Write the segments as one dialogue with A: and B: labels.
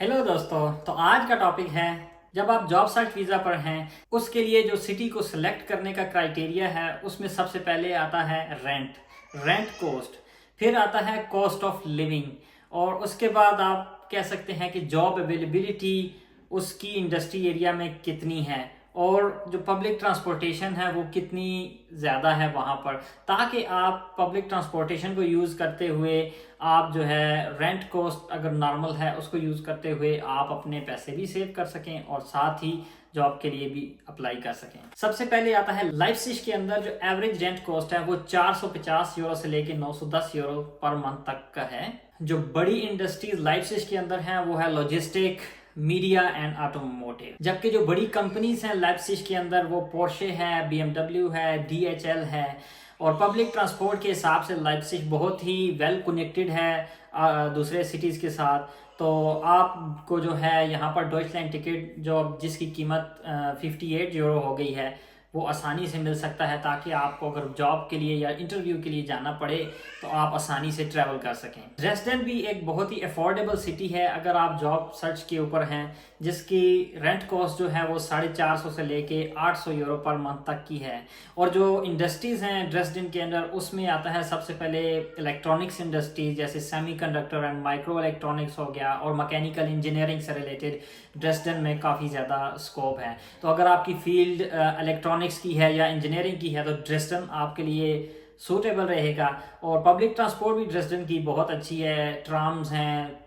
A: Hello दोस्तों। तो आज का टॉपिक है, जब आप जॉब सर्च वीज़ा पर हैं उसके लिए जो सिटी को सिलेक्ट करने का क्राइटेरिया है उसमें सबसे पहले आता है रेंट कॉस्ट। फिर आता है कॉस्ट ऑफ लिविंग। और उसके बाद आप कह सकते हैं कि जॉब अवेलेबिलिटी उसकी इंडस्ट्री एरिया में कितनी है, और जो पब्लिक ट्रांसपोर्टेशन है वो कितनी ज़्यादा है वहाँ पर, ताकि आप पब्लिक ट्रांसपोर्टेशन को यूज़ करते हुए आप जो है रेंट कॉस्ट अगर नॉर्मल है उसको यूज़ करते हुए आप अपने पैसे भी सेव कर सकें और साथ ही जॉब के लिए भी अप्लाई कर सकें। सबसे पहले आता है लाइप्सिश के अंदर जो एवरेज रेंट कॉस्ट है वो 450 यूरो से लेके 910 यूरो पर मंथ तक का है। जो बड़ी इंडस्ट्रीज लाइप्सिश के अंदर हैं वो है लॉजिस्टिक, मीडिया एंड ऑटोमोटिव। जबकि जो बड़ी कंपनीज हैं लाइप्सिश के अंदर वो पोर्शे है, बीएमडब्ल्यू है, डीएचएल है। और पब्लिक ट्रांसपोर्ट के हिसाब से लाइप्सिश बहुत ही वेल कनेक्टेड है दूसरे सिटीज़ के साथ। तो आपको जो है यहाँ पर डॉइचलैंड टिकट जो जिसकी कीमत 58 यूरो हो गई है वो आसानी से मिल सकता है, ताकि आपको अगर जॉब के लिए या इंटरव्यू के लिए जाना पड़े तो आप आसानी से ट्रैवल कर सकें। ड्रेसडन भी एक बहुत ही अफोर्डेबल सिटी है अगर आप जॉब सर्च के ऊपर हैं, जिसकी रेंट कॉस्ट जो है वो 450 से लेके 800 यूरो पर मंथ तक की है। और जो इंडस्ट्रीज़ हैं ड्रेसडन के अंदर उसमें आता है सबसे पहले इलेक्ट्रॉनिक्स इंडस्ट्रीज जैसे सेमीकंडक्टर एंड माइक्रो इलेक्ट्रॉनिक्स हो गया, और मैकेनिकल इंजीनियरिंग से रिलेटेड ड्रेसडन में काफ़ी ज़्यादा स्कोप है। तो अगर आपकी फील्ड इलेक्ट्रॉनिक्स की है या इंजीनियरिंग की है तो ड्रेसडन आपके लिए सूटेबल रहेगा। और पब्लिक ट्रांसपोर्ट भी ड्रेसडन की बहुत अच्छी है, ट्राम्स हैं,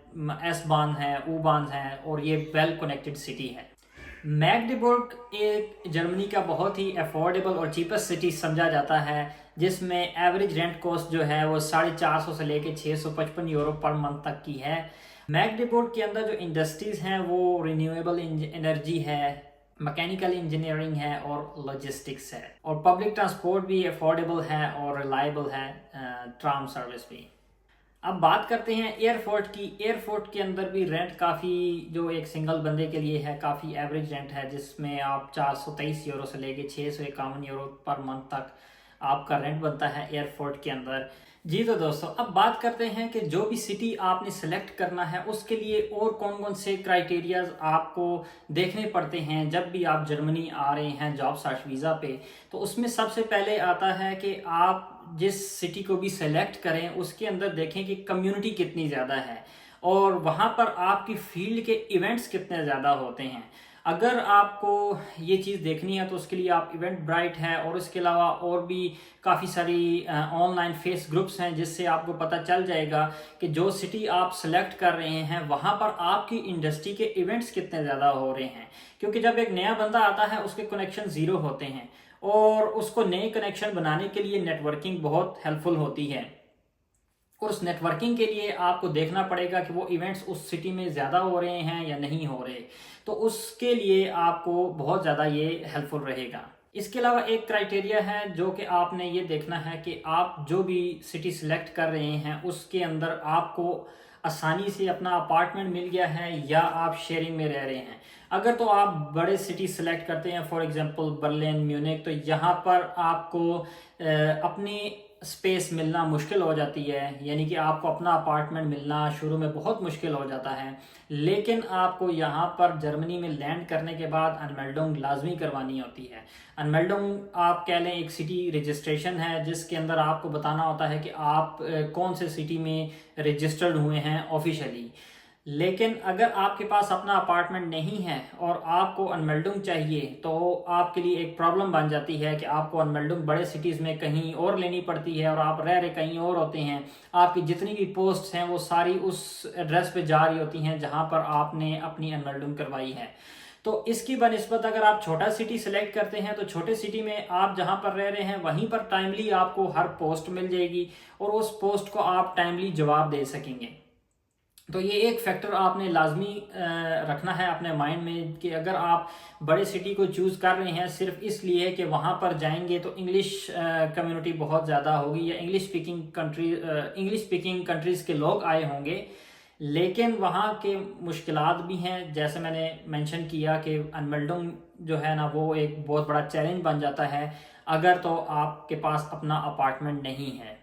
A: एस बान है, ऊ बान है, और ये वेल कनेक्टेड सिटी है। मैग्डेबुर्ग एक जर्मनी का बहुत ही अफोर्डेबल और चीपेस्ट सिटी समझा जाता है, जिसमें एवरेज रेंट कॉस्ट जो है वो 450 से लेके 655 यूरो पर मंथ तक की है। मैग्डेबुर्ग के अंदर जो इंडस्ट्रीज हैं वो रिन्यूएबल एनर्जी है, मैकेनिकल इंजीनियरिंग है और लॉजिस्टिक्स है। और पब्लिक ट्रांसपोर्ट भी अफोर्डेबल है और रिलायबल है, ट्राम सर्विस भी। अब बात करते हैं एयरपोर्ट की। एयरपोर्ट के अंदर भी रेंट काफ़ी, जो एक सिंगल बंदे के लिए है, काफ़ी एवरेज रेंट है, जिसमें आप 423 यूरो से लेके 651 यूरो पर मंथ तक आपका रेंट बनता है एयरपोर्ट के अंदर। जी तो दोस्तों, अब बात करते हैं कि जो भी सिटी आपने सेलेक्ट करना है उसके लिए और कौन कौन से क्राइटेरियाज आपको देखने पड़ते हैं जब भी आप जर्मनी आ रहे हैं जॉब सर्च वीज़ा पे। तो उसमें सबसे पहले आता है कि आप जिस सिटी को भी सेलेक्ट करें उसके अंदर देखें कि कम्युनिटी कितनी ज़्यादा है और वहाँ पर आपकी फील्ड के इवेंट्स कितने ज़्यादा होते हैं। अगर आपको ये चीज़ देखनी है तो उसके लिए आप इवेंट ब्राइट है और इसके अलावा और भी काफ़ी सारी ऑनलाइन फेस ग्रुप्स हैं, जिससे आपको पता चल जाएगा कि जो सिटी आप सेलेक्ट कर रहे हैं वहाँ पर आपकी इंडस्ट्री के इवेंट्स कितने ज़्यादा हो रहे हैं। क्योंकि जब एक नया बंदा आता है उसके कनेक्शन ज़ीरो होते हैं और उसको नए कनेक्शन बनाने के लिए नेटवर्किंग बहुत हेल्पफुल होती है। और उस नेटवर्किंग के लिए आपको देखना पड़ेगा कि वो इवेंट्स उस सिटी में ज़्यादा हो रहे हैं या नहीं हो रहे। तो उसके लिए आपको बहुत ज़्यादा ये हेल्पफुल रहेगा। इसके अलावा एक क्राइटेरिया है जो कि आपने ये देखना है कि आप जो भी सिटी सिलेक्ट कर रहे हैं उसके अंदर आपको आसानी से अपना अपार्टमेंट मिल गया है या आप शेयरिंग में रह रहे हैं। अगर तो आप बड़े सिटी सेलेक्ट करते हैं, फॉर एग्जांपल बर्लिन, म्यूनिक, तो यहाँ पर आपको अपनी स्पेस मिलना मुश्किल हो जाती है, यानी कि आपको अपना अपार्टमेंट मिलना शुरू में बहुत मुश्किल हो जाता है। लेकिन आपको यहाँ पर जर्मनी में लैंड करने के बाद अनमेल्डुंग लाजमी करवानी होती है। अनमेल्डुंग आप कह लें एक सिटी रजिस्ट्रेशन है, जिसके अंदर आपको बताना होता है कि आप कौन से सिटी में रजिस्टर्ड हुए हैं ऑफिशियली। लेकिन अगर आपके पास अपना अपार्टमेंट नहीं है और आपको अनमेल्डुंग चाहिए तो आपके लिए एक प्रॉब्लम बन जाती है कि आपको अनमेल्डुंग बड़े सिटीज़ में कहीं और लेनी पड़ती है और आप रह रहे कहीं और होते हैं। आपकी जितनी भी पोस्ट्स हैं वो सारी उस एड्रेस पे जा रही होती हैं जहां पर आपने अपनी अनमेल्डुंग करवाई है। तो इसकी बनिस्बत अगर आप छोटा सिटी सेलेक्ट करते हैं तो छोटे सिटी में आप जहां पर रह रहे हैं वहीं पर टाइमली आपको हर पोस्ट मिल जाएगी और उस पोस्ट को आप टाइमली जवाब दे सकेंगे। तो ये एक फैक्टर आपने लाजमी रखना है अपने माइंड में कि अगर आप बड़े सिटी को चूज़ कर रहे हैं सिर्फ इसलिए कि वहाँ पर जाएंगे तो इंग्लिश कम्युनिटी बहुत ज़्यादा होगी या इंग्लिश स्पीकिंग कंट्रीज़ के लोग आए होंगे, लेकिन वहाँ के मुश्किलात भी हैं। जैसे मैंने मेंशन किया कि अनमेल्डुंग जो है ना वो एक बहुत बड़ा चैलेंज बन जाता है अगर तो आपके पास अपना अपार्टमेंट नहीं है।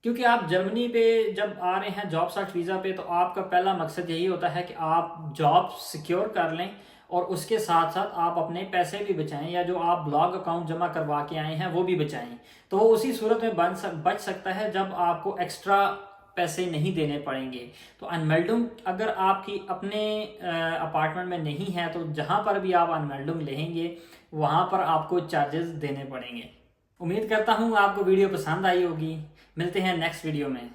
A: क्योंकि आप जर्मनी पे जब आ रहे हैं जॉब सर्च वीज़ा पे, तो आपका पहला मकसद यही होता है कि आप जॉब सिक्योर कर लें और उसके साथ साथ आप अपने पैसे भी बचाएं, या जो आप ब्लॉग अकाउंट जमा करवा के आए हैं वो भी बचाएं। तो वो उसी सूरत में बच सकता है जब आपको एक्स्ट्रा पैसे नहीं देने पड़ेंगे। तो अनमेल्डुंग अगर आपकी अपने अपार्टमेंट में नहीं है, तो जहाँ पर भी आप अनमेल्डुंग लेंगे वहाँ पर आपको चार्जेस देने पड़ेंगे। उम्मीद करता हूँ आपको वीडियो पसंद आई होगी। मिलते हैं नेक्स्ट वीडियो में।